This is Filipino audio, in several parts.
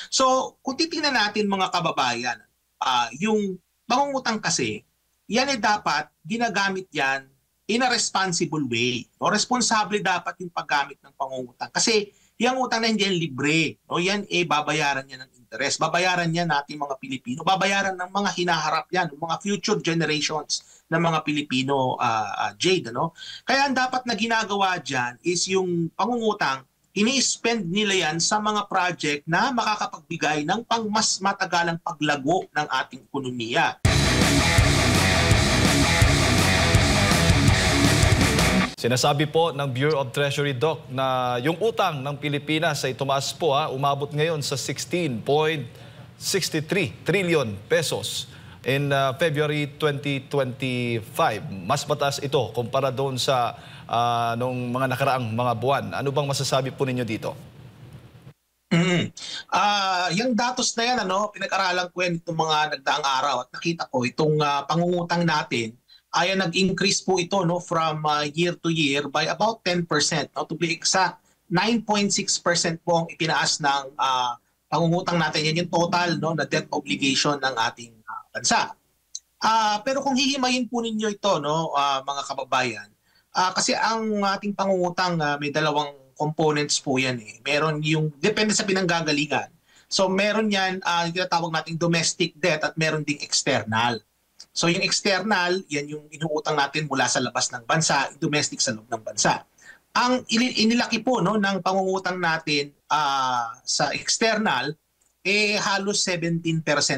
So kung titingnan natin mga kababayan, yung pangungutang kasi, yan ay dapat ginagamit yan in a responsible way. No? Responsable dapat yung paggamit ng pangungutang. Kasi yung utang na hindi yan libre. No? Yan babayaran niya ng interest. Babayaran niya natin mga Pilipino. Babayaran ng mga hinaharap yan, ng mga future generations ng mga Pilipino, Jade. Ano? Kaya ang dapat na ginagawa dyan is yung pangungutang, ini-spend nila yan sa mga project na makakapagbigay ng pang mas matagalang paglago ng ating ekonomiya. Sinasabi po ng Bureau of Treasury, Doc, na yung utang ng Pilipinas ay tumaas po, umabot ngayon sa 16.63 trillion pesos in February 2025. Mas mataas ito kumpara doon sa nung mga nakaraang mga buwan. Ano bang masasabi po ninyo dito? Yung datos na yan, pinag-aralan ko yan itong mga nagdaang araw at nakita ko itong pangungutang natin ay nag-increase po ito from year to year by about 10%. To be exact, 9.6% po ang itinaas ng pangungutang natin. Yan yung total na debt obligation ng ating bansa. Pero kung hihimayin po ninyo ito, mga kababayan, kasi ang ating pangungutang may dalawang components po yan. Meron yung, depende sa pinanggagalingan. So meron yan, yung tinatawag nating domestic debt at meron ding external. So yung external, yan yung inuutang natin mula sa labas ng bansa, domestic sa loob ng bansa. Ang inilaki po ng pangungutang natin sa external, halos 17%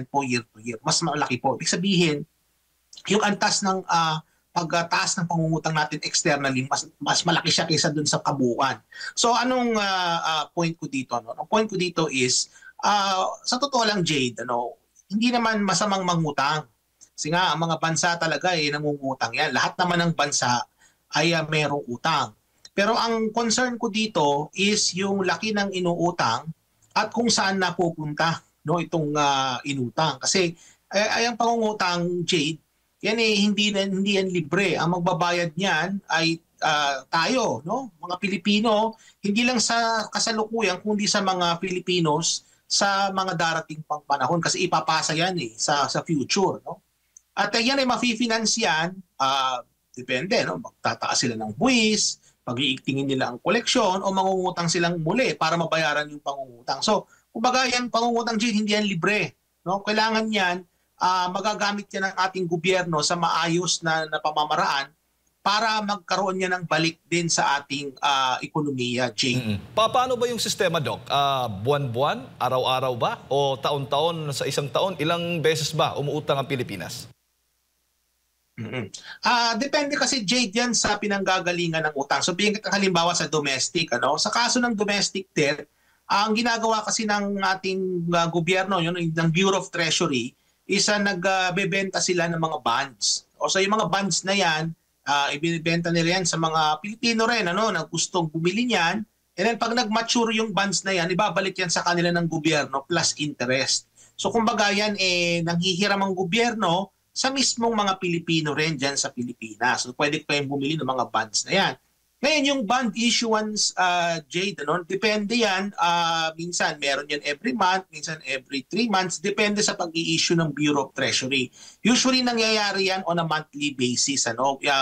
po year to year. Mas malaki po. Ibig sabihin, yung antas ng pagtaas ng pangungutang natin externally, mas malaki siya kaysa dun sa kabuuan. So anong point ko dito? Ang point ko dito is, sa totoo lang, Jade, hindi naman masamang mangutang. Kasi nga, ang mga bansa talaga nangungutang yan. Lahat naman ng bansa ay merong utang. Pero ang concern ko dito is yung laki ng inuutang at kung saan napupunta itong inutang. Kasi ang pangungutang, Jade, yan hindi yan libre. Ang magbabayad niyan ay tayo, mga Pilipino, hindi lang sa kasalukuyan, kundi sa mga Filipinos sa mga darating pang panahon. Kasi ipapasa yan sa future. At yan ay mafi-finance yan, depende, magtataas sila ng buwis, pag-iigtingin nila ang koleksyon o mangungutang silang muli para mabayaran yung pangungutang. So, kumbaga yan, pangungutang, Jade, hindi yan libre. Kailangan yan, magagamit yan ng ating gobyerno sa maayos na pamamaraan para magkaroon niya ng balik din sa ating ekonomiya, Jade. Paano ba yung sistema, Doc? Buwan-buwan, araw-araw ba? O taon-taon, sa isang taon, ilang beses ba umuutang ang Pilipinas? Depende kasi, Jade, yan sa pinanggagalingan ng utang. So, bigyan kita halimbawa sa domestic. Sa kaso ng domestic debt, ang ginagawa kasi ng ating gobyerno, ng Bureau of Treasury, is nagbebenta sila ng mga bonds. So, yung mga bonds na yan, ibinibenta nila yan sa mga Pilipino rin na gustong bumili niyan. And then pag nag-mature yung bonds na yan, ibabalik yan sa kanila ng gobyerno plus interest. So, kumbaga yan, nanghihiram ang gobyerno sa mismong mga Pilipino rin dyan sa Pilipinas. So, pwede kayong bumili ng mga bonds na yan. Ngayon, yung bond issuance, Jade, depende yan. Minsan, meron yan every month, minsan every 3 months. Depende sa pag-i-issue ng Bureau of Treasury. Usually, nangyayari yan on a monthly basis.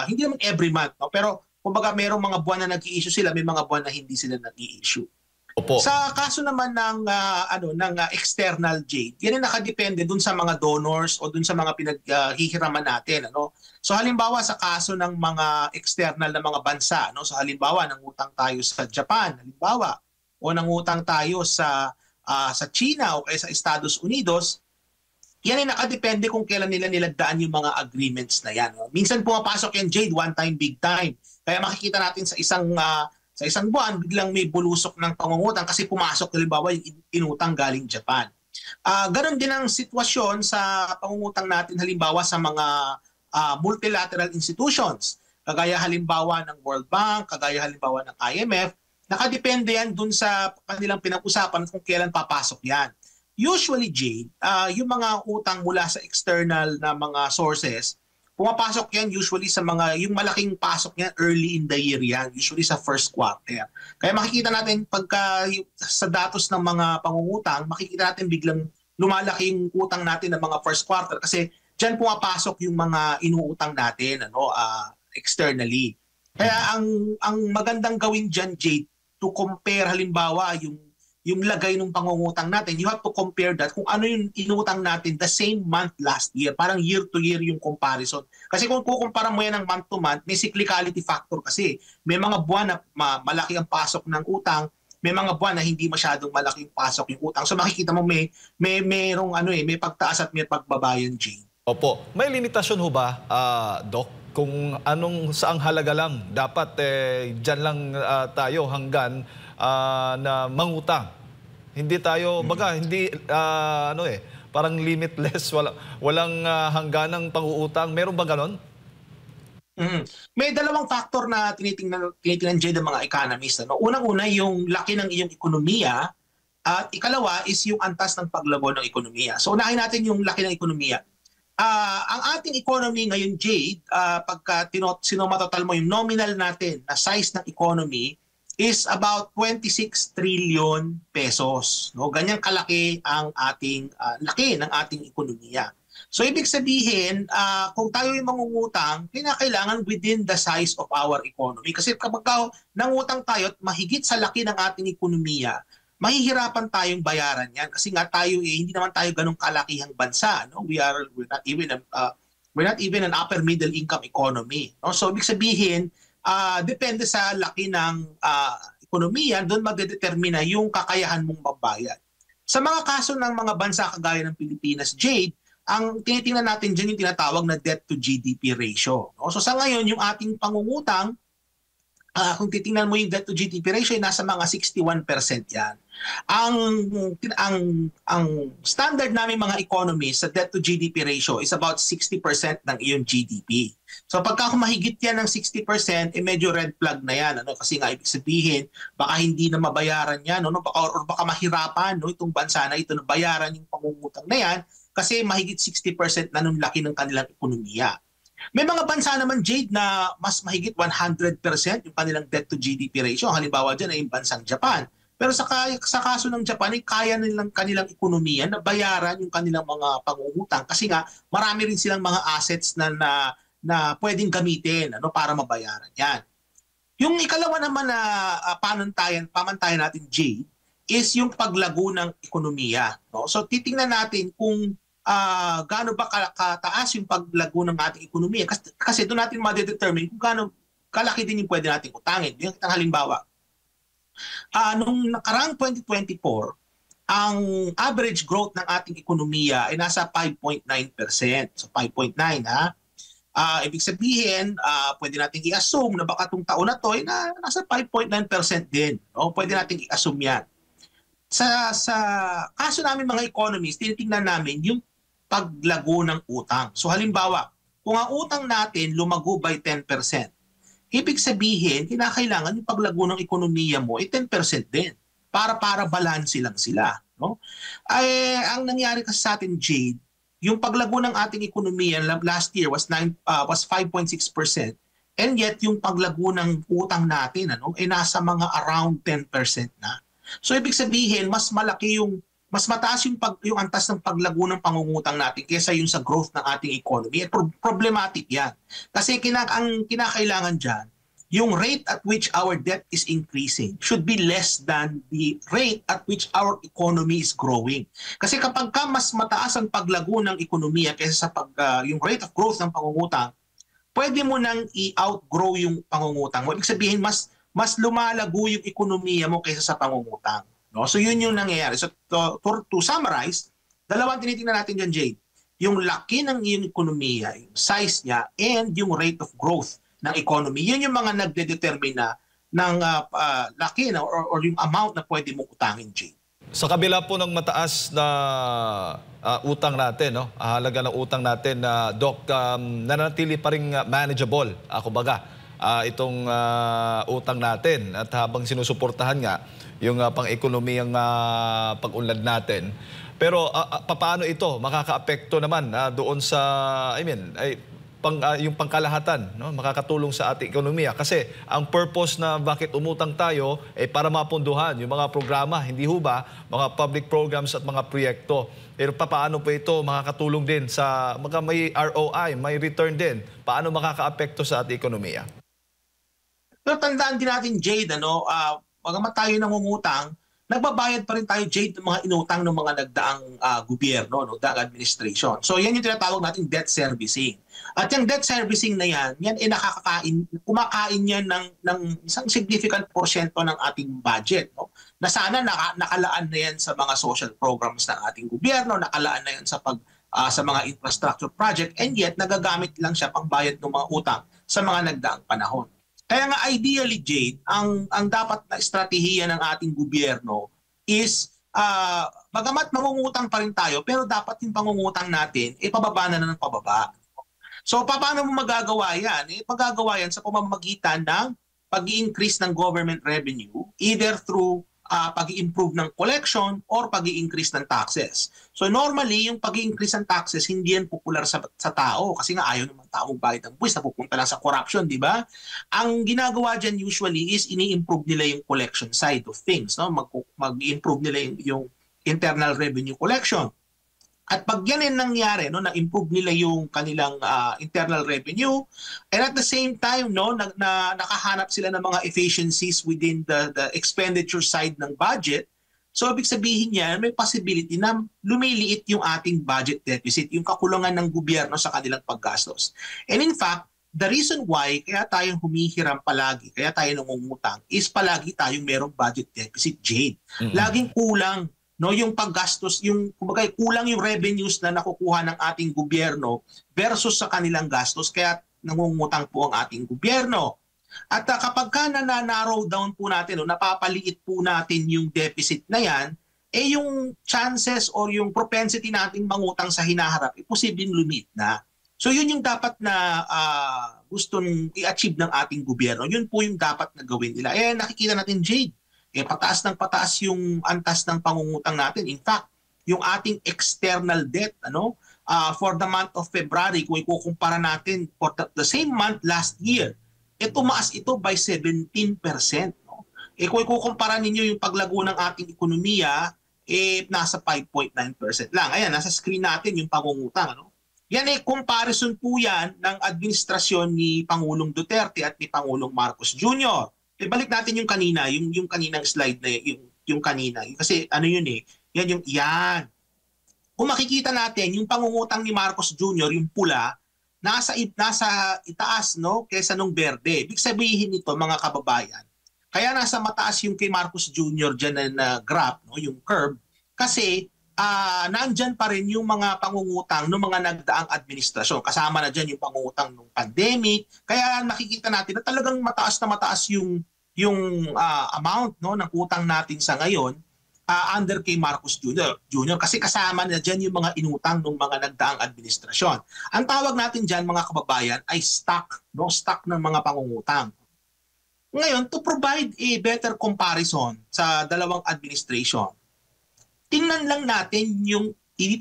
Hindi naman every month, pero kumbaga merong mga buwan na nag-i-issue sila, may mga buwan na hindi sila nag-i-issue. Opo. Sa kaso naman ng external, Jade, yan ay nakadepende dun sa mga donors o dun sa mga pinaghihiraman natin. So halimbawa sa kaso ng mga external na mga bansa, so halimbawa nangutang tayo sa Japan, halimbawa, o nangutang tayo sa China o kaya sa Estados Unidos, yan ay nakadepende kung kailan nila nilagdaan yung mga agreements na yan. Minsan pumapasok yan, Jade, one time, big time. Kaya makikita natin sa isang buwan, biglang may bulusok ng pangungutang kasi pumasok, halimbawa, yung inutang galing Japan. Ganon din ang sitwasyon sa pangungutang natin, halimbawa, sa mga multilateral institutions. Kagaya halimbawa ng World Bank, kagaya halimbawa ng IMF, nakadepende yan dun sa kanilang pinag-usapan kung kailan papasok yan. Usually, Jade, yung mga utang mula sa external na mga sources, pumapasok yan usually sa yung malaking pasok niya early in the year yan, usually sa first quarter. Kaya makikita natin sa datos ng mga pangungutang, makikita natin biglang lumalaki yung utang natin ng mga first quarter kasi diyan pumapasok yung mga inuutang natin externally. Kaya ang magandang gawin diyan, Jade, to compare halimbawa yung lagay ng pangungutang natin, you have to compare that kung ano yung inutang natin the same month last year. Parang year to year yung comparison. Kasi kung kukumpara mo yan ng month to month, may cyclicality factor kasi. May mga buwan na malaki ang pasok ng utang, may mga buwan na hindi masyadong malaking pasok yung utang. So makikita mo mayroong may pagtaas at may pagbabayan, Jane. Opo. May limitasyon ho ba, Doc? Kung saang halaga lang dapat dyan lang tayo hanggan na mangutang. Hindi tayo, hindi, parang limitless, walang hangganang pang-uutang. Meron ba ganon? May dalawang factor na tinitingnan dyan ng mga economists. Unang-una, yung laki ng iyong ekonomiya at ikalawa is yung antas ng paglago ng ekonomiya. So unahin natin yung laki ng ekonomiya. Ang ating economy ngayon, Jade, pagka sinomatotal mo yung nominal natin na size ng economy, is about 26 trillion pesos. No? Ganyang kalaki ang laki ng ating ekonomiya. So ibig sabihin, kung tayo yung mangungutang, kailangan within the size of our economy. Kasi kapag nangutang tayo at mahigit sa laki ng ating ekonomiya, mahihirapan tayong bayaran yan. Kasi nga tayo, hindi naman tayo ganong kalakihang bansa. No? We're not even an upper middle income economy. No? So ibig sabihin, depende sa laki ng ekonomiya, doon magdedetermina yung kakayahan mong magbayad. Sa mga kaso ng mga bansa kagaya ng Pilipinas, Jade, ang tinitingnan natin dyan yung tinatawag na debt to GDP ratio. No? So sa ngayon, yung ating pangungutang, kung titingnan mo yung debt to GDP ratio, ay nasa mga 61% yan. Ang standard namin mga economists sa debt to GDP ratio is about 60% ng iyong GDP. So pagka humahigit yan ng 60%, medyo red flag na yan. Kasi nga ibig sabihin, baka hindi na mabayaran yan, or baka mahirapan itong bansa na ito na bayaran yung pangungutang na yan kasi mahigit 60% na nung laki ng kanilang ekonomiya. May mga bansa naman, Jade, na mas mahigit 100% yung kanilang debt to GDP ratio. Halimbawa dyan ay yung bansang Japan. Pero sa kaso ng Japan, ay kaya nilang kanilang ekonomiya na bayaran yung kanilang mga pangungutang kasi nga marami rin silang mga assets na pwedeng gamitin para mabayaran yan. Yung ikalawa naman na pamantayan natin, Jade, is yung paglago ng ekonomiya. No? So titingnan natin kung gaano ba kataas yung paglago ng ating ekonomiya. Kasi doon natin ma-determine kung gaano kalaki din yung pwede natin utangin. Yung halimbawa, nung nakaraang 2024, ang average growth ng ating ekonomiya ay nasa 5.9%. So 5.9 ha. Ibig sabihin, pwede nating i-assume na baka itong taon na to ay nasa 5.9% din. No? Pwede nating i-assume yan. Sa kaso namin mga economists, tinitingnan namin yung paglago ng utang. So halimbawa, kung ang utang natin lumago by 10%, ibig sabihin, kinakailangan yung paglago ng ekonomiya mo ay 10% din para balanse lang sila. No? Ang nangyari kasi sa atin, Jade, yung paglago ng ating ekonomiya last year was 5.6%, and yet yung paglago ng utang natin ay nasa mga around 10% na. So ibig sabihin, mas mataas yung antas ng paglago ng pangungutang natin kaysa yung sa growth ng ating economy. Problematic yan. Kasi ang kinakailangan dyan, yung rate at which our debt is increasing should be less than the rate at which our economy is growing. Kasi kapag mas mataas ang paglago ng ekonomiya kaysa sa yung rate of growth ng pangungutang, pwede mo nang i-outgrow yung pangungutang mo. Ibig sabihin, mas lumalago yung ekonomiya mo kaysa sa pangungutang. No? So yun yung nangyayari. So to summarize, dalawang tinitingnan natin dyan, Jade. Yung laki ng iyong ekonomiya, yung size niya, and yung rate of growth ng economy. Yun yung mga nagdedetermina ng laki or yung amount na pwede mong utangin, Jade. Sa kabila po ng mataas na utang natin, no? Halaga ng utang natin, Doc, nanatili pa rin manageable, itong utang natin at habang sinusuportahan nga yung pang-ekonomiyang pag-unlad natin. Pero paano ito makakaapekto naman doon sa, yung pangkalahatan, no, makakatulong sa ating ekonomiya. Kasi ang purpose na bakit umutang tayo para mapunduhan yung mga programa, hindi ho ba, mga public programs at mga proyekto. Pero paano po ito makakatulong din sa may ROI, may return din? Paano makakaapekto sa ating ekonomiya? Pero tandaan din natin, Jade, bagamat tayo nangungutang, nagbabayad pa rin tayo, Jade, ng mga inutang ng mga nagdaang gobyerno, no, daang administration. So yan yung tinatawag nating debt servicing. At yung debt servicing na yan kumakain yan ng isang significant porsyento ng ating budget. No? Na sana nakalaan na yan sa mga social programs ng ating gobyerno, nakalaan na yan sa sa mga infrastructure project, and yet nagagamit lang siya pangbayad ng mga utang sa mga nagdaang panahon. Kaya nga ideally, Jade, ang dapat na estratehiya ng ating gobyerno is bagamat mangungutang pa rin tayo, pero dapat yung pangungutang natin pababa na ng pababa. So paano mo magagawa yan? Magagawa yan sa pamamagitan ng pag-i-increase ng government revenue, either through pag-i-improve ng collection or pag-i-increase ng taxes. So normally, yung pag-i-increase ng taxes, hindi yan popular sa tao kasi nga ayaw naman tao magbayad ng buwis, napupunta lang sa corruption, di ba? Ang ginagawa dyan usually is ini-improve nila yung collection side of things. No? Mag-i-improve nila yung internal revenue collection. At pag yan yung nangyari, no, na-improve nila yung kanilang internal revenue, and at the same time, no, nakahanap sila ng mga efficiencies within the expenditure side ng budget, so ibig sabihin niya, may possibility na lumiliit yung ating budget deficit, yung kakulangan ng gobyerno sa kanilang paggastos. And in fact, the reason why kaya tayong humihiram palagi, kaya tayo nangungutang, is palagi tayong merong budget deficit, Jade. Laging kulang, no, yung paggastos, kumbaga kulang yung revenues na nakukuha ng ating gobyerno versus sa kanilang gastos, kaya nangungutang po ang ating gobyerno. At kapag na-narrow down po natin, napapaliit po natin yung deficit na yan, yung chances or yung propensity nating mangutang sa hinaharap, posibleng lumit na. So yun yung dapat na gustong i-achieve ng ating gobyerno. Yun po yung dapat na gawin nila. Nakikita natin, Jade, pataas ng pataas yung antas ng pangungutang natin. In fact, yung ating external debt, for the month of February, kung ikukumpara natin for the same month last year, tumaas ito by 17%. No? Kung ikukumpara ninyo yung paglago ng ating ekonomiya, nasa 5.9% lang. Ayan, nasa screen natin yung pangungutang. Yan comparison po yan ng administrasyon ni Pangulong Duterte at ni Pangulong Marcos Jr. Balik natin yung kanina, yung kaninang slide na yung kanina. Kasi yan. Kung makikita natin, yung pangungutang ni Marcos Jr., yung pula, nasa itaas, no, kaysa nung berde. Ibig sabihin nito, mga kababayan, kaya nasa mataas yung kay Marcos Jr. dyan na graph, no, yung curve, kasi nandyan pa rin yung mga pangungutang ng mga nagdaang administrasyon. Kasama na dyan yung pangungutang ng pandemic. Kaya nakikita natin na talagang mataas yung amount, no, ng utang natin sa ngayon under kay Marcos Jr. Kasi kasama na dyan yung mga inutang ng mga nagdaang administrasyon. Ang tawag natin dyan, mga kababayan, ay stock, no, stock ng mga pangungutang. Ngayon, to provide a better comparison sa dalawang administration, tingnan lang natin yung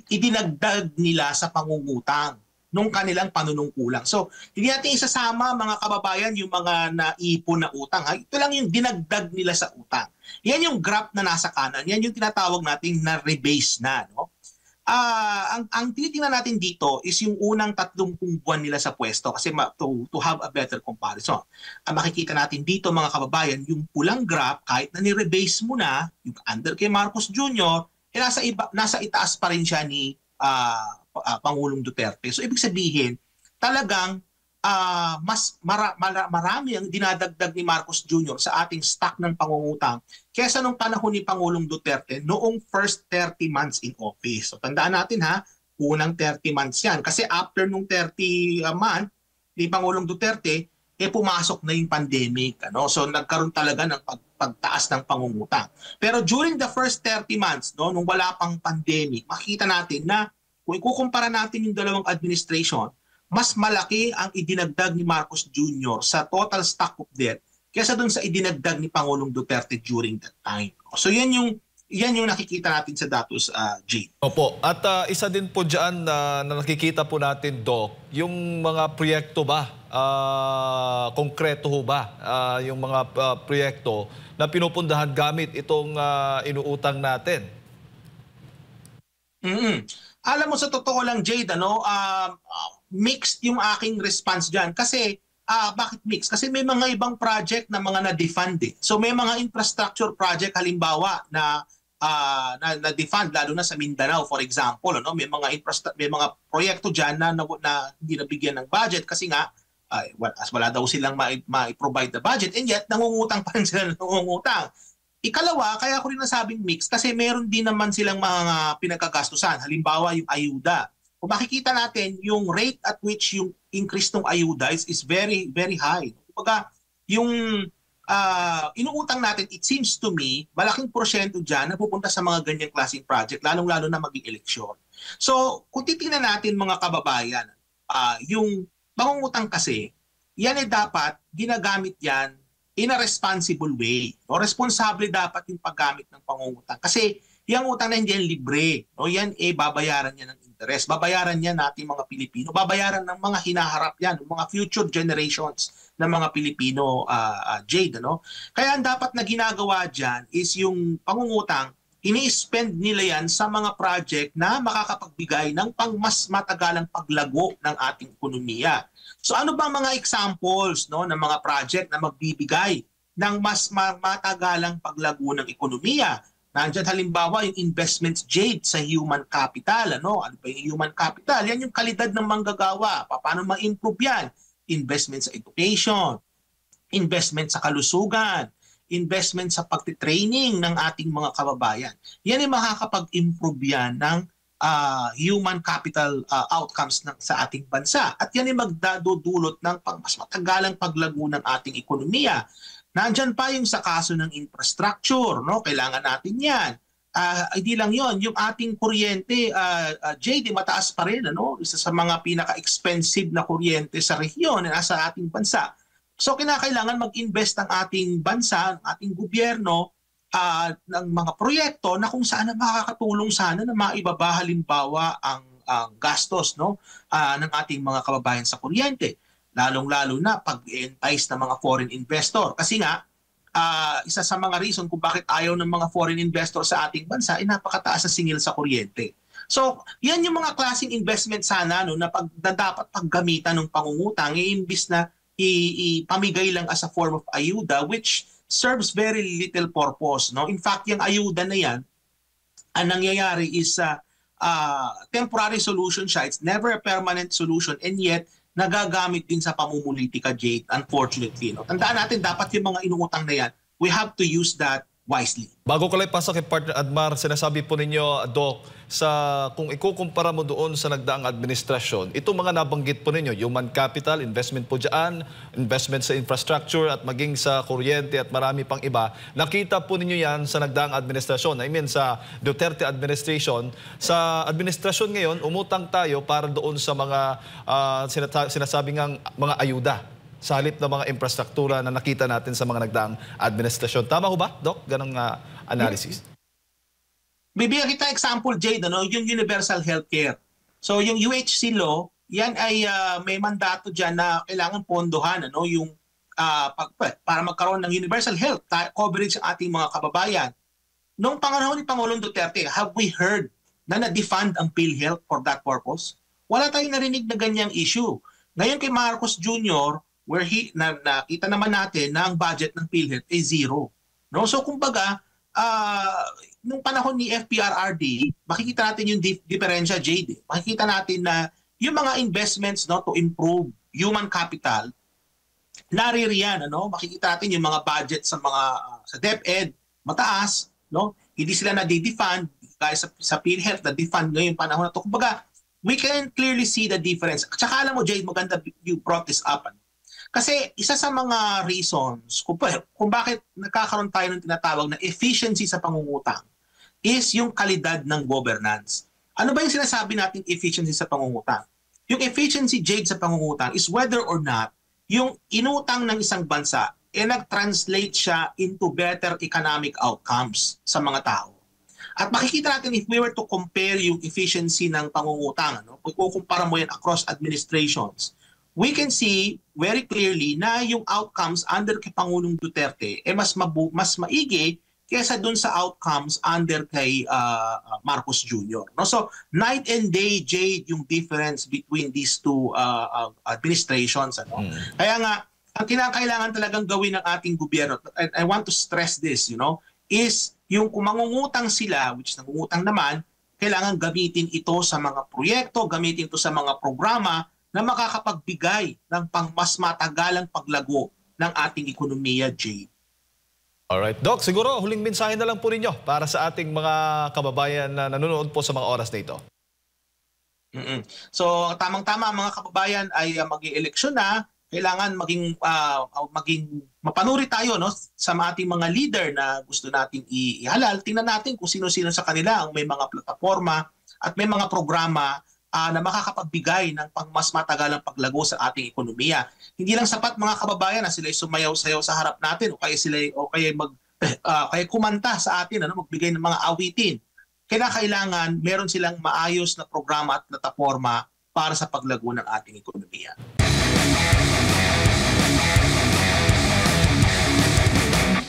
idinagdag nila sa pangungutang nung kanilang panunungkulang. So, hindi natin isasama, mga kababayan, yung mga naipon na utang. Ito lang yung dinagdag nila sa utang. Yan yung graph na nasa kanan. Yan yung tinatawag natin na rebase na. No? Ang tinitingnan natin dito is yung unang 30 buwan nila sa pwesto kasi to have a better comparison. Makikita natin dito, mga kababayan, yung pulang graph, kahit na ni-rebase mo na, yung under kay Marcos Jr., nasa itaas pa rin siya ni Pangulong Duterte. So ibig sabihin, talagang mas marami ang dinadagdag ni Marcos Jr. sa ating stock ng pangungutang kesa nung panahon ni Pangulong Duterte noong first 30 months in office. So tandaan natin unang 30 months yan. Kasi after nung 30 month ni Pangulong Duterte, pumasok na yung pandemic. So nagkaroon talaga ng pagtaas ng pangungutang. Pero during the first 30 months, no, nung wala pang pandemic, makikita natin na kung ikukumpara natin yung dalawang administration, mas malaki ang idinagdag ni Marcos Jr. sa total stock of debt kaysa dun sa idinagdag ni Pangulong Duterte during that time. So yan yung Yan yung nakikita natin sa datos, Jade. Opo. At isa din po dyan na nakikita po natin, Doc, yung mga proyekto ba, konkreto ho ba, yung mga proyekto na pinupundahan gamit itong inuutang natin? Alam mo, sa totoo lang, Jade, mixed yung aking response dyan. Kasi, bakit mixed? Kasi may mga ibang project na mga na-defund eh. So may mga infrastructure project halimbawa na-defund, lalo na sa Mindanao, for example. May mga proyekto dyan na hindi nabigyan ng budget kasi nga, wala daw silang ma-provide the budget, and yet nangungutang pa rin sila ng nangungutang. Ikalawa, kaya ko rin nasabing mix kasi meron din naman silang mga pinagkagastusan. Halimbawa, yung ayuda. Kung makikita natin, yung rate at which yung increase ng ayuda is very, very high. Kumbaga, yung inuutang natin, it seems to me, malaking porsyento dyan na pupunta sa mga ganyang klaseng project, lalong-lalo na maging eleksyon. So, kung titingnan natin mga kababayan, yung pangungutang kasi, yan ay dapat ginagamit yan in a responsible way. No? Responsable dapat yung paggamit ng pangungutang. Kasi yung utang na hindi yan libre. No? Yan babayaran niya ng interest. Babayaran niya natin mga Pilipino. Babayaran ng mga hinaharap yan, ng mga future generations ng mga Pilipino, Jade. Kaya ang dapat na ginagawa dyan is yung pangungutang, ini-spend nila yan sa mga project na makakapagbigay ng mas matagalang paglago ng ating ekonomiya. So ano ba mga examples ng mga project na magbibigay ng mas matagalang paglago ng ekonomiya? Nandiyan halimbawa yung investments, Jade, sa human capital. Ano ba yung human capital? Yan yung kalidad ng manggagawa. Paano ma-improve yan? Investment sa education, investment sa kalusugan, investment sa pagtitraining ng ating mga kababayan. Yan ay makakapag-improve yan ng human capital outcomes sa ating bansa. At yan ay magdadudulot ng mas matagalang paglago ng ating ekonomiya. Nandyan pa yung sa kaso ng infrastructure, kailangan natin yan. Hindi lang yon, yung ating kuryente, JD, mataas pa rin. Isa sa mga pinaka-expensive na kuryente sa rehiyon na nasa ating bansa. So kinakailangan mag-invest ang ating bansa, ang ating gobyerno, ng mga proyekto na kung saan na makakatulong sana na maibaba halimbawa ang gastos ng ating mga kababayan sa kuryente. Lalong-lalo na pag-entice ng mga foreign investor. Kasi nga, isa sa mga reason kung bakit ayaw ng mga foreign investor sa ating bansa ay napakataas sa singil sa kuryente. So, yan yung mga klaseng investment sana na dapat paggamitan ng pangungutang, iimbis na ipamigay lang as a form of ayuda, which serves very little purpose. In fact, yung ayuda na yan, ang nangyayari is temporary solution siya. It's never a permanent solution, and yet nagagamit din sa pamumulitika, Jade, unfortunately. Tandaan natin, dapat yung mga inuutang na yan, we have to use that wisely. Bago ko lang pasok kay Partner Admar, sinasabi po ninyo, Doc, kung ikukumpara mo doon sa nagdaang administrasyon, itong mga nabanggit po ninyo, human capital, investment po dyan, investment sa infrastructure at maging sa kuryente at marami pang iba, nakita po ninyo yan sa nagdaang administrasyon. I mean, sa Duterte administration. Sa administrasyon ngayon, umutang tayo para doon sa mga sinasabing mga ayuda, sa halip ng mga infrastruktura na nakita natin sa mga nagdaang administrasyon. Tama ho ba, Doc? Ganong analysis? Bibigyan kita example, Jade, yung universal healthcare. So yung UHC law, yan ay may mandato dyan na kailangan pondohan yung para magkaroon ng universal health coverage ang ating mga kababayan. Noong panahon ni Pangulong Duterte, have we heard na na-defund ang PhilHealth for that purpose? Wala tayong narinig na ganyang issue. Ngayon kay Marcos Jr., where nakita naman natin na ang budget ng PhilHealth ay zero. So kumbaga, nung panahon ni FPRRD, makikita natin yung diferensya, JD. Makikita natin na yung mga investments to improve human capital, naririyan. Makikita natin yung mga budget sa DepEd, mataas. Hindi sila na-defund, guys sa PhilHealth, na-defund ngayong panahon na to. Kumbaga, we can clearly see the difference. At saka alam mo, Jade, maganda you brought this up. Kasi isa sa mga reasons kung bakit nagkakaroon tayo ng tinatawag na efficiency sa pangungutang is yung kalidad ng governance. Ano ba yung sinasabi nating efficiency sa pangungutang? Yung efficiency, Jade, sa pangungutang is whether or not yung inutang ng isang bansa nag-translate siya into better economic outcomes sa mga tao. At makikita natin if we were to compare yung efficiency ng pangungutang, ano, kung kukumpara mo yan across administrations, we can see very clearly na yung outcomes under kay Pangulong Duterte mas maigi kaysa dun sa outcomes under kay Marcos Jr. No? So, night and day, Jade, yung difference between these two administrations. Ano? Kaya nga, ang kinakailangan talagang gawin ng ating gobyerno, and I want to stress this, is yung kung mangungutang sila, which nangungutang naman, kailangan gamitin ito sa mga proyekto, gamitin ito sa mga programa na makakapagbigay ng mas matagalang paglago ng ating ekonomiya, Jay. Alright. Doc, siguro huling mensahe na lang po ninyo para sa ating mga kababayan na nanonood po sa mga oras na ito. So, tamang-tama mga kababayan ay mag-i-eleksyon na. Kailangan maging mapanuri tayo, no, sa ating mga leader na gusto nating ihalal. Tingnan natin kung sino-sino sa kanila ang may mga plataforma at may mga programa na makakapagbigay ng mas matagalang paglago sa ating ekonomiya. Hindi lang sapat mga kababayan na sila sumayaw-sayaw sa harap natin o kaya kumanta sa atin, magbigay ng mga awitin. Kailangan meron silang maayos na programa at plataforma para sa paglago ng ating ekonomiya.